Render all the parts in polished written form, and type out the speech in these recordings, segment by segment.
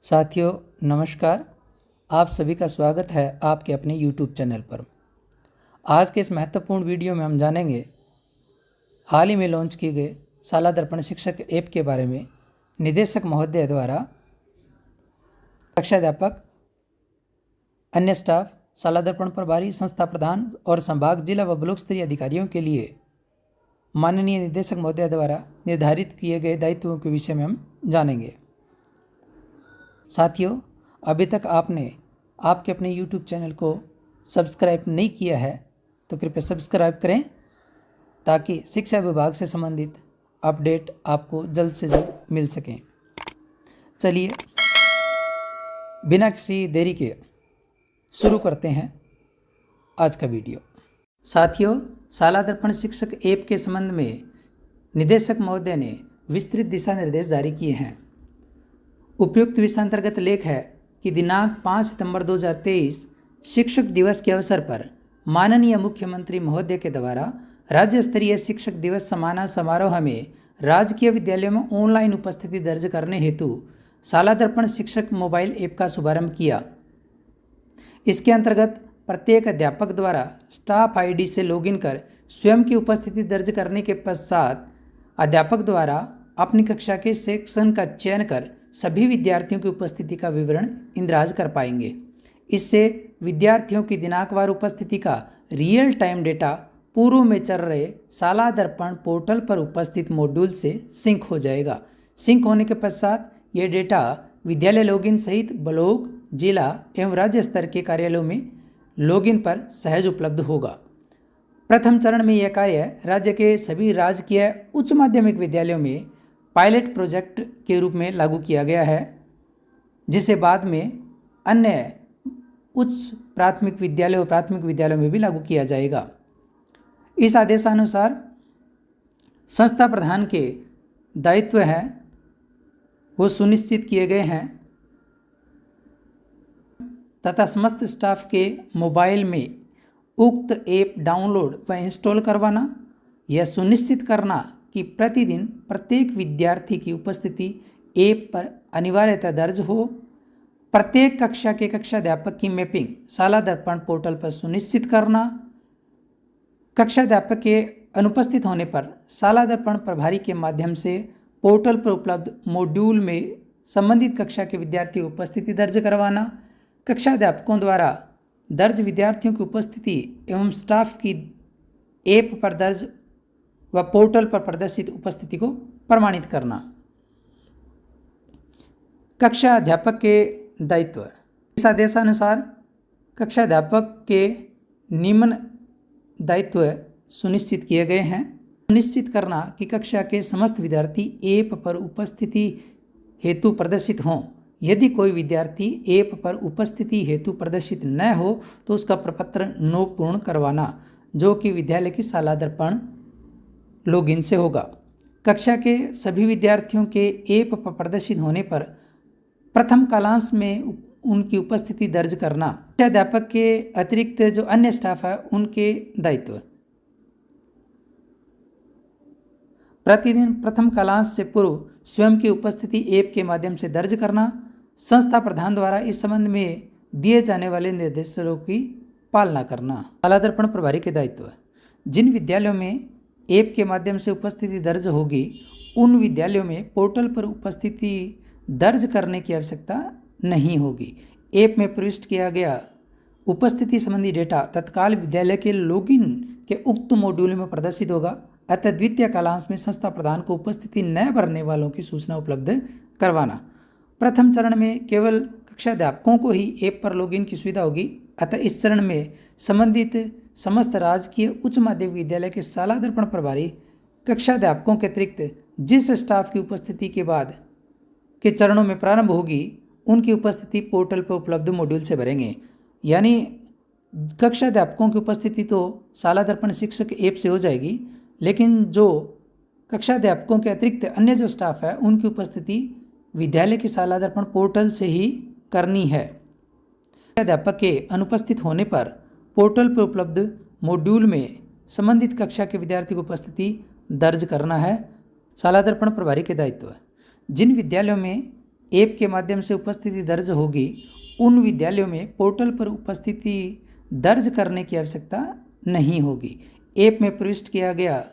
साथियों नमस्कार। आप सभी का स्वागत है आपके अपने YouTube चैनल पर। आज के इस महत्वपूर्ण वीडियो में हम जानेंगे हाल ही में लॉन्च किए गए शाला दर्पण शिक्षक ऐप के बारे में। निदेशक महोदय द्वारा कक्षाध्यापक, अन्य स्टाफ, शाला दर्पण प्रभारी, संस्था प्रधान और संभाग, जिला व ब्लॉक स्तरीय अधिकारियों के लिए माननीय निदेशक महोदय द्वारा निर्धारित किए गए दायित्वों के विषय में हम जानेंगे। साथियों, अभी तक आपने आपके अपने YouTube चैनल को सब्सक्राइब नहीं किया है तो कृपया सब्सक्राइब करें ताकि शिक्षा विभाग से संबंधित अपडेट आपको जल्द से जल्द मिल सकें। चलिए बिना किसी देरी के शुरू करते हैं आज का वीडियो। साथियों, शाला दर्पण शिक्षक ऐप के संबंध में निदेशक महोदय ने विस्तृत दिशा निर्देश जारी किए हैं। उपयुक्त विषय अंतर्गत लेख है कि दिनांक 5 सितंबर 2023 शिक्षक दिवस के अवसर पर माननीय मुख्यमंत्री महोदय के द्वारा राज्य स्तरीय शिक्षक दिवस सम्मान समारोह में राजकीय विद्यालयों में ऑनलाइन उपस्थिति दर्ज करने हेतु शाला दर्पण शिक्षक मोबाइल ऐप का शुभारंभ किया। इसके अंतर्गत प्रत्येक अध्यापक द्वारा स्टाफ आईडी से लॉगिन कर स्वयं की उपस्थिति दर्ज करने के पश्चात अध्यापक द्वारा अपनी कक्षा के सेक्शन का चयन कर सभी विद्यार्थियों की उपस्थिति का विवरण इंद्राज कर पाएंगे। इससे विद्यार्थियों की दिनांकवार उपस्थिति का रियल टाइम डेटा पूर्व में चल रहे शाला दर्पण पोर्टल पर उपस्थित मॉड्यूल से सिंक हो जाएगा। सिंक होने के पश्चात ये डेटा विद्यालय लॉगिन सहित ब्लॉक, जिला एवं राज्य स्तर के कार्यालयों में लॉगिन पर सहज उपलब्ध होगा। प्रथम चरण में यह कार्य राज्य के सभी राजकीय उच्च माध्यमिक विद्यालयों में पायलट प्रोजेक्ट के रूप में लागू किया गया है, जिसे बाद में अन्य उच्च प्राथमिक विद्यालयों में भी लागू किया जाएगा। इस आदेशानुसार संस्था प्रधान के दायित्व हैं वो सुनिश्चित किए गए हैं तथा समस्त स्टाफ के मोबाइल में उक्त ऐप डाउनलोड व इंस्टॉल करवाना, यह सुनिश्चित करना कि प्रतिदिन प्रत्येक विद्यार्थी की उपस्थिति ऐप पर अनिवार्यतः दर्ज हो, प्रत्येक कक्षा के कक्षाध्यापक की मैपिंग शाला दर्पण पोर्टल पर सुनिश्चित करना, कक्षाध्यापक के अनुपस्थित होने पर शाला दर्पण प्रभारी के माध्यम से पोर्टल पर उपलब्ध मॉड्यूल में संबंधित कक्षा के विद्यार्थी की उपस्थिति दर्ज करवाना, कक्षाध्यापकों द्वारा दर्ज विद्यार्थियों की उपस्थिति एवं स्टाफ की ऐप पर दर्ज व पोर्टल पर प्रदर्शित उपस्थिति को प्रमाणित करना। कक्षा अध्यापक के दायित्व। इस आदेशानुसार कक्षा अध्यापक के निम्न दायित्व सुनिश्चित किए गए हैं। सुनिश्चित करना कि कक्षा के समस्त विद्यार्थी ऐप पर उपस्थिति हेतु प्रदर्शित हों। यदि कोई विद्यार्थी ऐप पर उपस्थिति हेतु प्रदर्शित न हो तो उसका प्रपत्र नो पूर्ण करवाना, जो कि विद्यालय की शाला दर्पण लॉगिन से होगा। कक्षा के सभी विद्यार्थियों के ऐप पर प्रदर्शित होने पर प्रथम कालांश में उनकी उपस्थिति दर्ज करना। अध्यापक के अतिरिक्त जो अन्य स्टाफ है उनके दायित्व। प्रतिदिन प्रथम कालांश से पूर्व स्वयं की उपस्थिति ऐप के माध्यम से दर्ज करना। संस्था प्रधान द्वारा इस संबंध में दिए जाने वाले निर्देशों की पालना करना। शाला दर्पण प्रभारी के दायित्व। जिन विद्यालयों में ऐप के माध्यम से उपस्थिति दर्ज होगी उन विद्यालयों में पोर्टल पर उपस्थिति दर्ज करने की आवश्यकता नहीं होगी। ऐप में प्रविष्ट किया गया उपस्थिति संबंधी डेटा तत्काल विद्यालय के लॉगिन के उक्त मॉड्यूल में प्रदर्शित होगा। अतः द्वितीय कालांश में संस्था प्रधान को उपस्थिति न भरने वालों की सूचना उपलब्ध करवाना। प्रथम चरण में केवल कक्षाध्यापकों को ही ऐप पर लॉगिन की सुविधा होगी। अतः इस चरण में संबंधित समस्त राजकीय उच्च माध्यमिक विद्यालय के शाला दर्पण प्रभारी कक्षाध्यापकों के अतिरिक्त जिस स्टाफ की उपस्थिति के बाद के चरणों में प्रारंभ होगी उनकी उपस्थिति पोर्टल पर उपलब्ध मॉड्यूल से भरेंगे। यानी कक्षाध्यापकों की उपस्थिति तो शाला दर्पण शिक्षक ऐप से हो जाएगी, लेकिन जो कक्षाध्यापकों के अतिरिक्त अन्य जो स्टाफ है उनकी उपस्थिति विद्यालय के शाला दर्पण पोर्टल से ही करनी है। अध्यापक के अनुपस्थित होने पर पोर्टल पर उपलब्ध मॉड्यूल में संबंधित कक्षा के विद्यार्थी की उपस्थिति दर्ज करना है। शाला दर्पण प्रभारी के दायित्व। जिन विद्यालयों में ऐप के माध्यम से उपस्थिति दर्ज होगी, उन विद्यालयों में पोर्टल पर उपस्थिति दर्ज करने की आवश्यकता नहीं होगी। ऐप में प्रविष्ट किया गया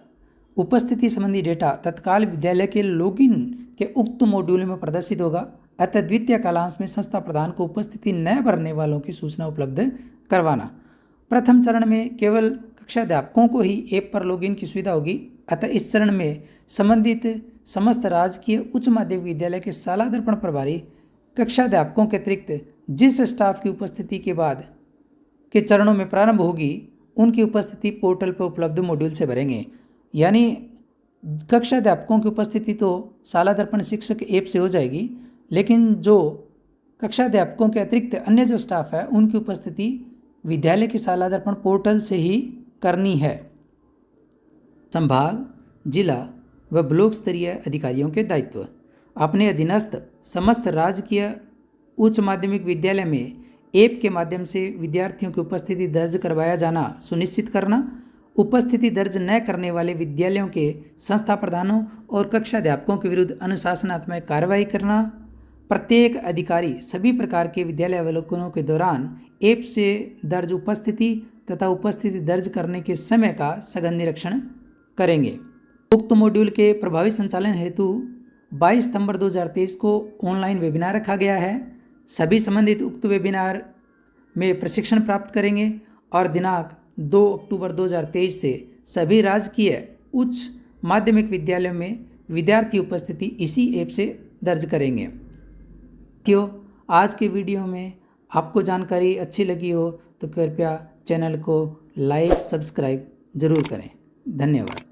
उपस्थिति संबंधी डेटा तत्काल विद्यालय के लॉगिन के उक्त मॉड्यूल में प्रदर्शित होगा। अतः द्वितीय कालांश में संस्था प्रधान को उपस्थिति न भरने वालों की सूचना उपलब्ध करवाना। प्रथम चरण में केवल कक्षाध्यापकों को ही ऐप पर लॉगिन की सुविधा होगी। अतः इस चरण में संबंधित समस्त राजकीय उच्च माध्यमिक विद्यालय के शाला दर्पण प्रभारी कक्षाध्यापकों के अतिरिक्त जिस स्टाफ की उपस्थिति के बाद के चरणों में प्रारंभ होगी, उनकी उपस्थिति पोर्टल पर उपलब्ध मॉड्यूल से भरेंगे। यानी कक्षाध्यापकों की उपस्थिति तो शाला दर्पण शिक्षक ऐप से हो जाएगी, लेकिन जो कक्षाध्यापकों के अतिरिक्त अन्य जो स्टाफ है उनकी उपस्थिति विद्यालय के शाला दर्पण पोर्टल से ही करनी है। संभाग, जिला व ब्लॉक स्तरीय अधिकारियों के दायित्व। अपने अधीनस्थ समस्त राजकीय उच्च माध्यमिक विद्यालय में ऐप के माध्यम से विद्यार्थियों की उपस्थिति दर्ज करवाया जाना सुनिश्चित करना। उपस्थिति दर्ज न करने वाले विद्यालयों के संस्था प्रधानों और कक्षाध्यापकों के विरुद्ध अनुशासनात्मक कार्रवाई करना। प्रत्येक अधिकारी सभी प्रकार के विद्यालय अवलोकनों के दौरान ऐप से दर्ज उपस्थिति तथा उपस्थिति दर्ज करने के समय का सघन निरीक्षण करेंगे। उक्त मॉड्यूल के प्रभावी संचालन हेतु 22 सितंबर 2023 को ऑनलाइन वेबिनार रखा गया है। सभी संबंधित उक्त वेबिनार में प्रशिक्षण प्राप्त करेंगे और दिनांक 2 अक्टूबर 2023 से सभी राजकीय उच्च माध्यमिक विद्यालयों में विद्यार्थी उपस्थिति इसी ऐप से दर्ज करेंगे। क्यों आज के वीडियो में आपको जानकारी अच्छी लगी हो तो कृपया चैनल को लाइक सब्सक्राइब ज़रूर करें। धन्यवाद।